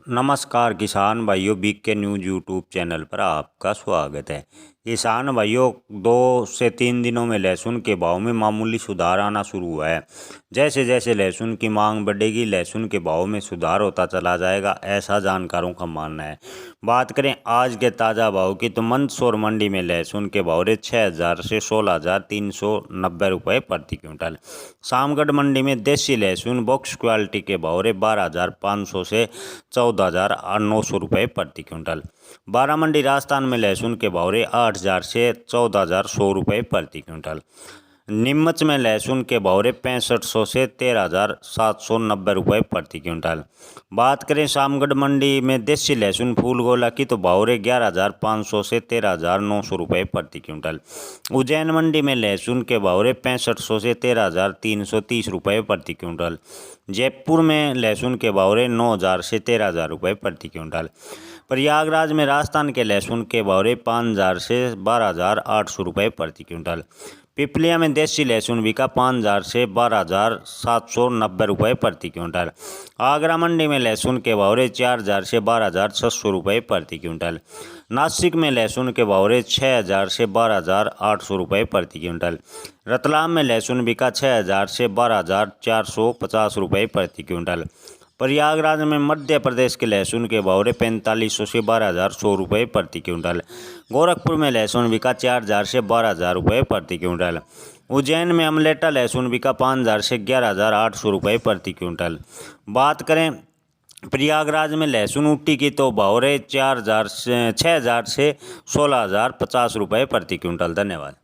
नमस्कार किसान भाइयों, बीके न्यूज़ यूट्यूब चैनल पर आपका स्वागत है। किसान भाइयों, 2 से 3 दिनों में लहसुन के भाव में मामूली सुधार आना शुरू हुआ है। जैसे जैसे लहसुन की मांग बढ़ेगी, लहसुन के भाव में सुधार होता चला जाएगा, ऐसा जानकारों का मानना है। बात करें आज के ताज़ा भाव की तो मंदसौर मंडी में लहसुन के भाव रहे 6,000 से 16,390 रुपये प्रति क्विंटल। सामगढ़ मंडी में देसी लहसुन बॉक्स क्वालिटी के भाव रहे 12,500 से 14,900 रुपये प्रति क्विंटल। बारामंडी राजस्थान में लहसुन के भाव रहे 8,000 से 14,100 रुपये प्रति क्विंटल। नीमच में लहसुन के भाव रहे 6500 से 13,790 रुपये प्रति क्विंटल। बात करें शामगढ़ मंडी में देसी लहसुन फूल गोला की तो भाव रहे 11,500 से 13,900 रुपये प्रति क्विंटल। उज्जैन मंडी में लहसुन के भाव रहे 6500 से 13,330 रुपये प्रति क्विंटल। जयपुर में लहसुन के भाव रहे 9,000 से 13,000 रुपये प्रति क्विंटल। प्रयागराज में राजस्थान के लहसुन के भाव रहे 5,000 से 12,800 रुपये प्रति क्विंटल। पिपलिया में देसी लहसुन बिका 5,000 से 12,790 रुपये प्रति क्विंटल। आगरा मंडी में लहसुन के भाव रहे 4,000 से 12,600 रुपये प्रति क्विंटल। नासिक में लहसुन के भाव रहे 6,000 से 12,800 रुपये प्रति क्विंटल। रतलाम में लहसुन बिका 6,000 से 12,450 रुपये प्रति क्विंटल। प्रयागराज में मध्य प्रदेश के लहसुन के भाव रहे 4,500 से 12,100 रुपये प्रति क्विंटल। गोरखपुर में लहसुन बिका 4,000 से 12,000 रुपये प्रति क्विंटल। उज्जैन में अमलेटा लहसुन बिका 5,000 से 11,800 रुपये प्रति क्विंटल। बात करें प्रयागराज में लहसुन उट्टी की तो भाव रहे 6,000 से 16,050 रुपये प्रति क्विंटल। धन्यवाद।